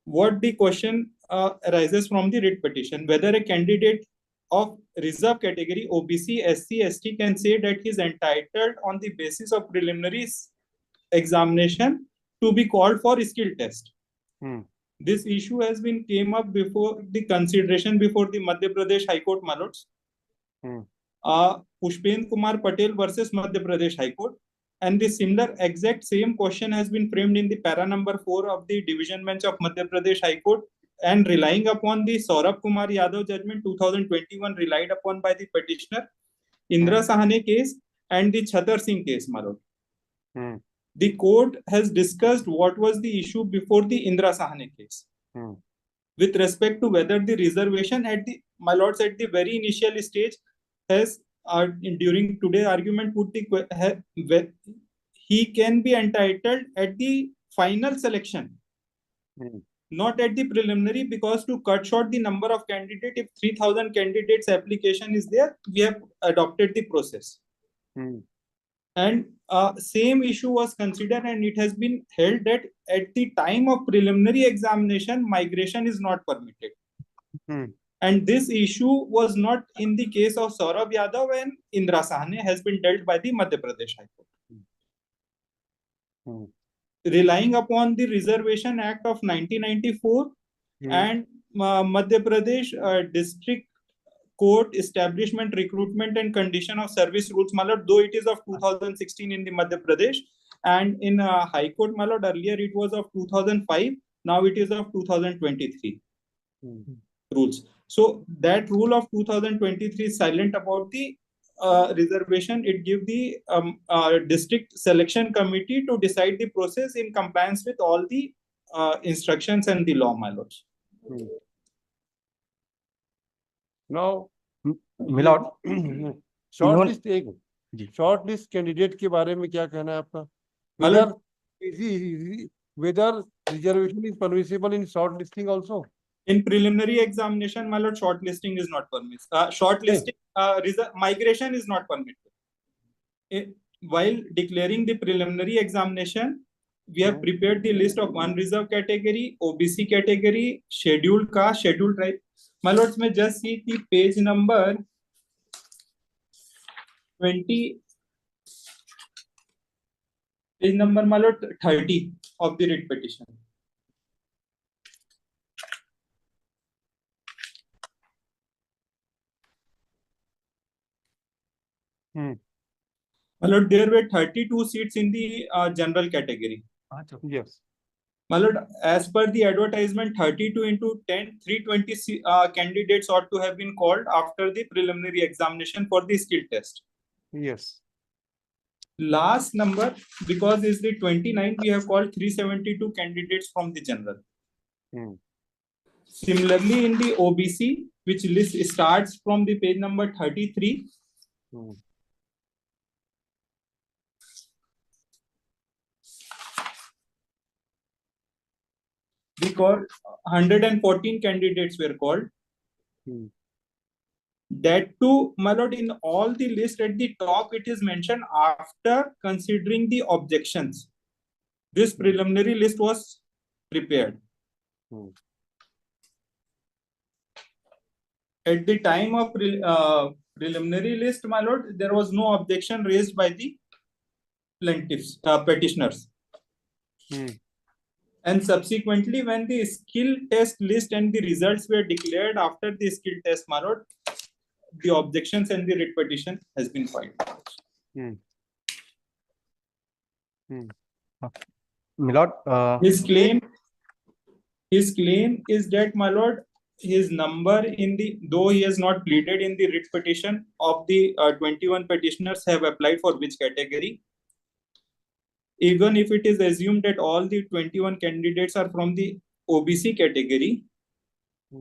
What the question arises from the writ petition, whether a candidate of reserved category, OBC, SC, ST can say that he is entitled on the basis of preliminary examination to be called for skill test. This issue has been came up before the consideration before the Madhya Pradesh High Court, my lords. Pushpendra Kumar Patel versus Madhya Pradesh High Court, and the similar exact same question has been framed in the para number 4 of the division bench of Madhya Pradesh High Court, and relying upon the Saurabh Kumar Yadav judgment 2021 relied upon by the petitioner, Indra Sahane case and the Chhatar Singh case, my lord. The court has discussed what was the issue before the Indra Sahane case. With respect to whether the reservation at the, my lords, at the very initial stage has, during today's argument, put the he can be entitled at the final selection, not at the preliminary, because to cut short the number of candidates, if 3,000 candidates application is there, we have adopted the process. And same issue was considered, and it has been held that at the time of preliminary examination, migration is not permitted. And this issue was not in the case of Saurabh Yadav, and Indra Sahane has been dealt by the Madhya Pradesh High Court. Relying upon the Reservation Act of 1994 and Madhya Pradesh District Court Establishment, Recruitment and Condition of Service Rules, my lord, though it is of 2016 in the Madhya Pradesh, and in High Court, my lord, earlier it was of 2005, now it is of 2023 rules. So that rule of 2023 is silent about the reservation. It gives the district selection committee to decide the process in compliance with all the instructions and the law, my lords. Now, my lord shortlist shortlist candidate के बारे में क्या कहना है आपका? Whether reservation is permissible in shortlisting also? In preliminary examination, my lord, shortlisting is not permissible. Shortlisting, migration is not permitted. While declaring the preliminary examination, we have prepared the list of unreserved category, OBC category, scheduled caste, scheduled tribe. My lords, may just see the page number 20, page number, my lord, 30 of the writ petition. My lord, there were 32 seats in the general category. Yes. My lord, as per the advertisement, 32 into 10, 320 candidates ought to have been called after the preliminary examination for the skill test. Yes. Last number, because is the 29, we have called 372 candidates from the general. Similarly, in the OBC, which list starts from the page number 33, we called 114 candidates were called. That too, my lord, in all the list at the top, it is mentioned after considering the objections. This preliminary list was prepared. At the time of preliminary list, my lord, there was no objection raised by the plaintiffs, petitioners. And subsequently, when the skill test list and the results were declared after the skill test, my lord, the objections and the writ petition has been filed. Hmm. Hmm. Milord, His claim is that, my lord, his number in the, though he has not pleaded in the writ petition of the 21 petitioners have applied for which category, even if it is assumed that all the 21 candidates are from the OBC category,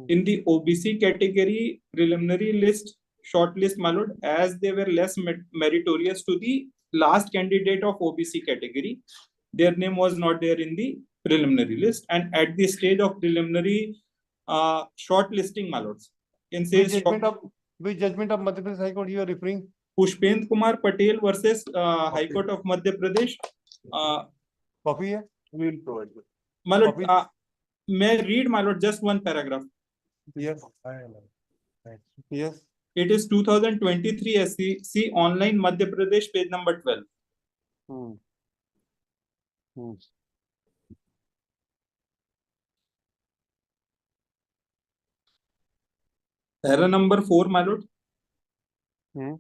in the OBC category preliminary list, short list, my lord, as they were less meritorious to the last candidate of OBC category, their name was not there in the preliminary list. And at the stage of preliminary shortlisting, my lords, in Which says judgment of Madhya Pradesh High Court you are referring? Pushpendra Kumar Patel versus High Court of Madhya Pradesh. Copy है? We will provide. My lord, Copy. may I read, my lord, just one paragraph? Yes. Yes. It is 2023 SCC online Madhya Pradesh, page number 12. Hmm. Hmm. Para number 4, my lord. Hmm.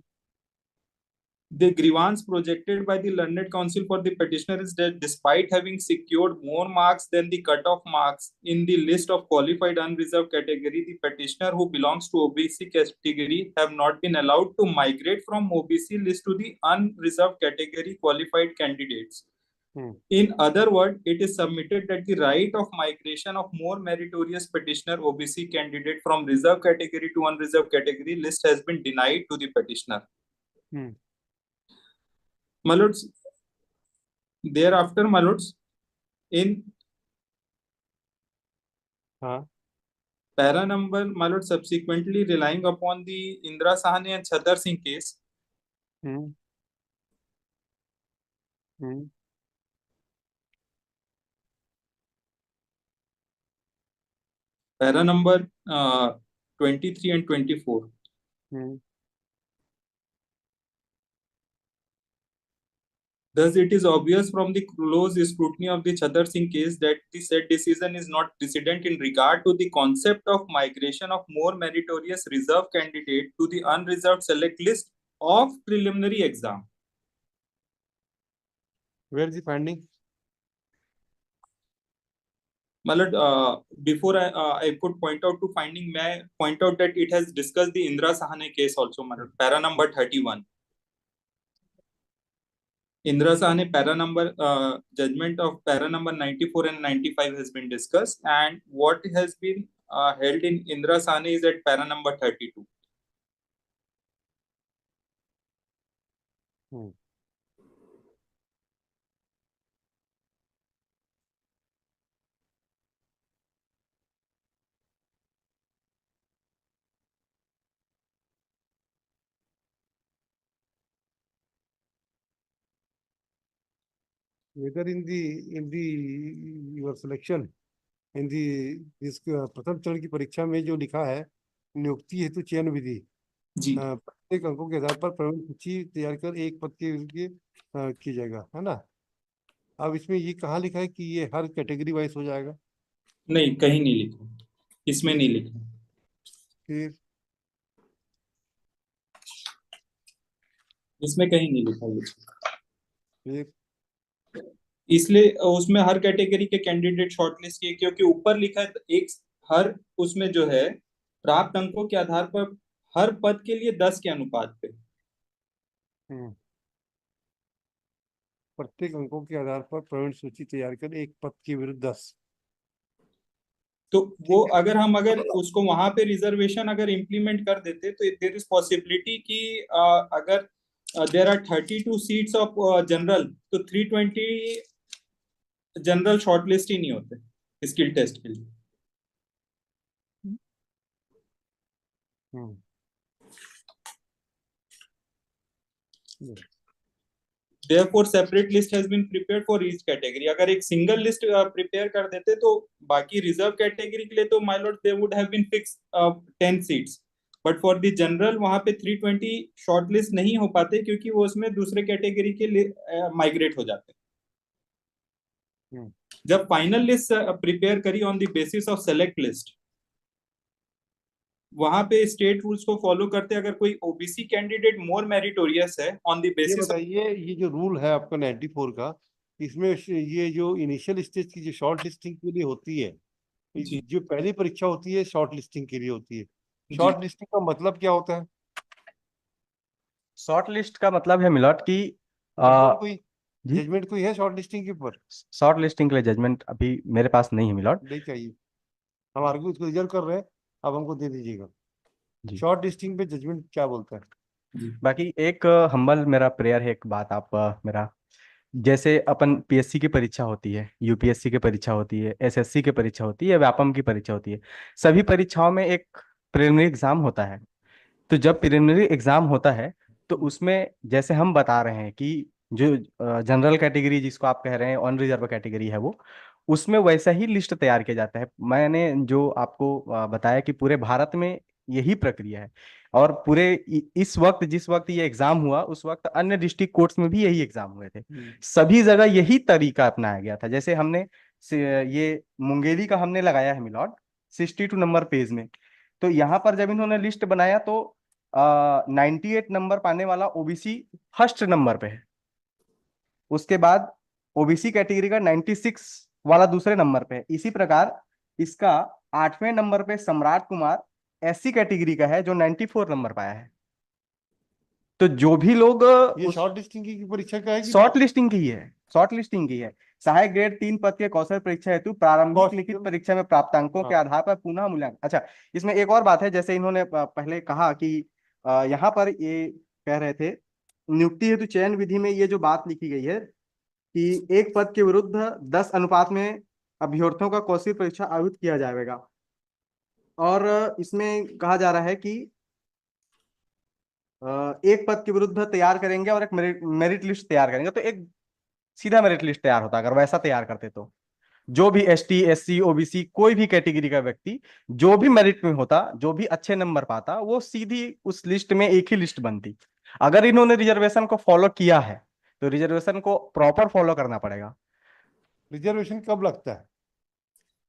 The grievance projected by the learned counsel for the petitioner is that despite having secured more marks than the cutoff marks in the list of qualified unreserved category, the petitioner who belongs to OBC category have not been allowed to migrate from OBC list to the unreserved category qualified candidates. In other words, it is submitted that the right of migration of more meritorious petitioner OBC candidate from reserved category to unreserved category list has been denied to the petitioner. My lords, thereafter, my lords, in para number, my lord, subsequently relying upon the Indra Sahani and Chhatar Singh case, para number 23 and 24. Thus, it is obvious from the close scrutiny of the Chhatar Singh case that the said decision is not precedent in regard to the concept of migration of more meritorious reserve candidate to the unreserved select list of preliminary exam. Where is the finding? My lord, before I could point out to finding, may I point out that it has discussed the Indra Sahani case also, my lord, para number 31. Indra Sahani para number judgment of para number 94 and 95 has been discussed, and what has been held in Indra Sahani is at para number 32. Whether in the your selection in the this प्रथम चरण की परीक्षा में जो लिखा है नियुक्ति हेतु चयन विधि जी प्रत्येक अंकों के आधार पर प्रवीण सूची तैयार कर एक पद के किया जाएगा, है ना? अब इसमें ये कहाँ लिखा है कि ये हर कैटेगरी वाइज हो जाएगा? नहीं, कहीं नहीं लिखा, इसमें नहीं लिखा। फिर इसमें कहीं नहीं लिखा ये, फिर इसलिए उसमें हर कैटेगरी के कैंडिडेट शॉर्टलिस्ट किए, क्योंकि ऊपर लिखा है एक हर उसमें जो है प्राप्त अंकों के आधार पर हर पद के लिए 10 के अनुपात पे, प्रत्येक अंकों के आधार पर प्रवीण सूची तैयार कर एक पद के विरुद्ध 10। तो वो अगर हम उसको वहां पे रिजर्वेशन अगर इम्प्लीमेंट कर देते तो देयर इज पॉसिबिलिटी कि अगर there are 32 seats of general तो 320 जनरल शॉर्टलिस्ट ही नहीं होते स्किल टेस्ट के लिए। Therefore, separate list has been prepared for each category. अगर एक single list prepare कर देते तो बाकी reserve category के लिए तो my lord they would have been fixed 10 seats. But for the general वहाँ पे 320 shortlist नहीं हो पाते क्योंकि वो उसमें दूसरे category के लिए migrate हो जाते हैं। जब फाइनल लिस्ट प्रिपेयर करी on the basis of select list, वहां पे स्टेट रूल्स को फॉलो करते अगर कोई ओबीसी कैंडिडेट मोर मेरिटोरियस है ऑन द ये बेसिस। बताइए, ये जो रूल है आपका 94 का, इसमें ये जो इनिशियल स्टेज की जो शॉर्ट लिस्टिंग के लिए होती है, जी जो पहली परीक्षा होती है शॉर्ट लिस्टिंग के लिए होती है। जी शॉर्ट लिस्टिंग का मतलब क्या होता है? शॉर्ट लिस्ट का मतलब है मिलॉट की जजमेंट कोई, जी, जजमेंट कोई है शॉर्ट लिस्टिंग के ऊपर? शॉर्ट लिस्टिंग के लिए जजमेंट अभी मेरे पास नहीं है मिलॉट। नहीं चाहिए, हम आगे उसको रिजर्व कर रहे हैं, अब हमको दे दीजिएगा। जी, शॉर्ट लिस्टिंग पे जजमेंट क्या बोलता है? जी बाकी एक हम्बल मेरा प्रेयर है, एक बात आप मेरा, जैसे अपन पीएससी की परीक्षा होती है, यूपीएससी की परीक्षा होती है, एसएससी की परीक्षा होती है, व्यापम की परीक्षा होती है, सभी परीक्षाओं में एक प्रिलिमिनरी एग्जाम होता है। तो जब प्रिलिमिनरी एग्जाम होता है तो उसमें जैसे हम बता रहे हैं कि जो जनरल कैटेगरी जिसको आप कह रहे हैं ऑन रिजर्व कैटेगरी है वो, उसमें वैसा ही लिस्ट तैयार किया जाता है। मैंने जो आपको बताया कि पूरे भारत में यही प्रक्रिया है, और पूरे इस वक्त जिस वक्त ये एग्जाम हुआ उस वक्त अन्य डिस्ट्रिक्ट कोर्ट्स में भी यही एग्जाम हुए थे। सभी जगह यही तरीका अपनाया गया था। जैसे हमने ये मुंगेली का हमने लगाया है मिलॉर्ड 62 नंबर पेज में। तो यहाँ पर जब इन्होंने लिस्ट बनाया तो 98 नंबर पाने वाला ओबीसी फर्स्ट नंबर पे है। उसके बाद ओबीसी कैटेगरी का 96 वाला दूसरे नंबर पे है। इसी प्रकार इसका 8वें नंबर पे सम्राट कुमार एससी कैटेगरी का है जो 94 नंबर पाया है। तो जो भी लोग ये उस शॉर्ट लिस्टिंग की परीक्षा का है कि शॉर्ट लिस्टिंग की है, शॉर्ट लिस्टिंग की है। सहायक ग्रेड 3 पद के कौशल परीक्षा हेतु प्रारंभिक लिखित कौशल? परीक्षा में प्राप्तांकों के हाँ, आधार पर पुनः मूल्यांकन। अच्छा, इसमें एक और बात है, जैसे इन्होंने पहले कहा कि यहाँ पर ये कह रहे थे नियुक्ति हेतु चयन विधि में ये जो बात लिखी गई है कि एक पद के विरुद्ध 10 अनुपात में अभ्यर्थियों का कौशल परीक्षा आयोजित किया जाएगा। और इसमें कहा जा रहा है कि एक पद के विरुद्ध तैयार करेंगे और एक मेरिट लिस्ट तैयार करेंगे। तो एक सीधा मेरिट लिस्ट तैयार होता अगर वैसा तैयार करते तो। जो भी एसटी एससी ओबीसी कोई भी कैटेगरी का व्यक्ति जो भी मेरिट में होता, जो भी अच्छे नंबर पाता, वो सीधी उस लिस्ट में एक ही लिस्ट बनती। अगर इन्होंने रिजर्वेशन को फॉलो किया है तो रिजर्वेशन को प्रॉपर फॉलो करना पड़ेगा। रिजर्वेशन कब लगता है?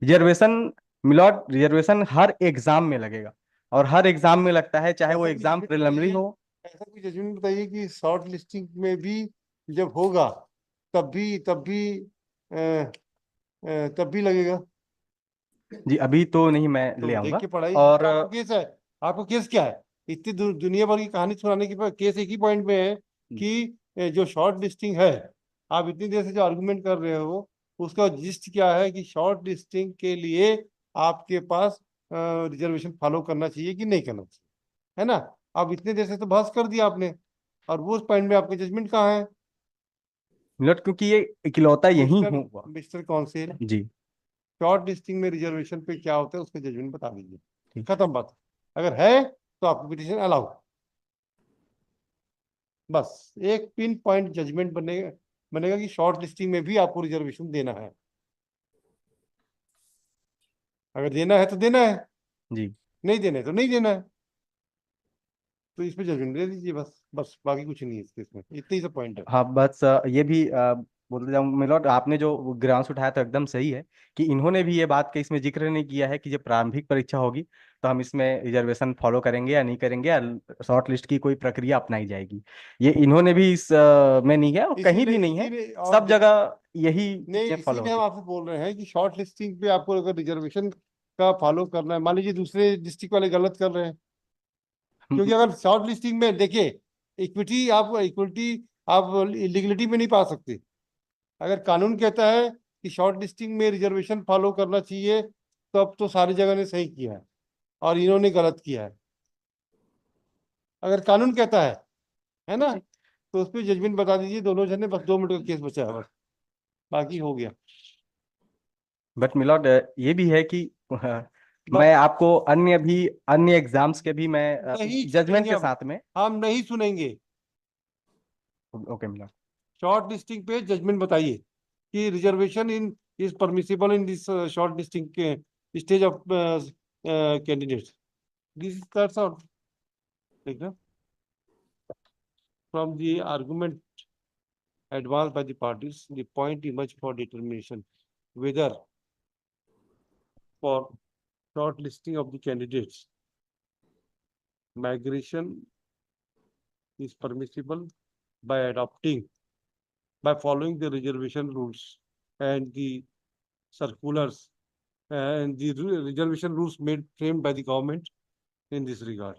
रिजर्वेशन मिलॉट, रिजर्वेशन हर एग्जाम में लगेगा, और हर एग्जाम में लगता है, चाहे वो ऐसा कोई एग्जाम जजमेंट प्रिलिमिनरी बताइए, हो। ऐसा कोई जजमेंट बताइए कि शॉर्ट लिस्टिंग में भी जब होगा तब भी लगेगा। जी, अभी तो नहीं, मैं ले तो देख आऊंगा। के पढ़ाई, और आपको केस है, आपको केस क्या है? इतनी दुनिया भर की कहानी सुनाने के बाद केस एक ही पॉइंट में है कि जो शॉर्ट लिस्टिंग है, आप इतनी देर से जो आर्गुमेंट कर रहे हो उसका जिस्ट क्या है कि शॉर्ट लिस्टिंग के लिए आपके पास रिजर्वेशन फॉलो करना चाहिए कि नहीं करना चाहिए, है ना? आप इतने देर से तो बहस कर दिया आपने, और वो उस पॉइंट में आपका जजमेंट कहाँ है? मिलॉट, क्योंकि ये इकलौता यही मिस्टर हुआ। मिस्टर काउंसिल, जी, शॉर्ट लिस्टिंग में रिजर्वेशन पे क्या होता है उसका जजमेंट बता दीजिए, ठीक। खत्म बात। अगर है तो आपको पिटीशन अलाउ, बस एक पिन पॉइंट जजमेंट बनेगा, बनेगा कि शॉर्ट लिस्टिंग में भी आपको रिजर्वेशन देना है। अगर देना है तो देना है, जी, नहीं देना है तो नहीं देना है। तो इस पे जजमेंट दे दीजिए, बस बस बाकी कुछ नहीं है इसके, इसमें इतना ही सब पॉइंट है। हाँ बस ये भी बोलते जाऊँ मिलोट, आपने जो ग्राउंड उठाया तो एकदम सही है कि इन्होंने भी ये बात का इसमें जिक्र नहीं किया है कि जब प्रारंभिक परीक्षा होगी तो हम इसमें रिजर्वेशन फॉलो करेंगे या नहीं करेंगे, या शॉर्ट लिस्ट की कोई प्रक्रिया अपनाई जाएगी। ये इन्होंने भी इस में नहीं है और कहीं इसीलिए भी नहीं है। इसीलिए और सब जगह यही नहीं, चीजें फॉलो इसीलिए हम होती आपसे बोल रहे हैं कि शॉर्ट लिस्टिंग पे आपको अगर रिजर्वेशन का फॉलो करना है, मान लीजिए दूसरे डिस्ट्रिक्ट वाले गलत कर रहे हैं, क्योंकि हैं। अगर शॉर्ट लिस्टिंग में देखिए, इक्विटी आप इलीगलिटी में नहीं पा सकते। अगर कानून कहता है कि शॉर्ट लिस्टिंग में रिजर्वेशन फॉलो करना चाहिए, तो अब तो सारी जगह ने सही किया है और इन्होंने गलत किया है। अगर कानून कहता है ना, तो उस पर जजमेंट बता दीजिए दोनों जने, बस 2 मिनट का केस बचा है, बस बाकी हो गया। बट मिलोड ये भी है कि बस मैं आपको अन्य एग्जाम्स के भी मैं नहीं जजमेंट सुनेंगे, के अब साथ में। हम नहीं सुनेंगे। Okay milord. शॉर्ट लिस्टिंग पे जजमेंट बताइए कि reservation in is permissible in this short listing के stage of candidates, this is that's all. ठीक है, from the argument advanced by the parties, the point emerged for determination whether for shortlisting of the candidates, migration is permissible by following the reservation rules and the circulars and the reservation rules framed by the government in this regard.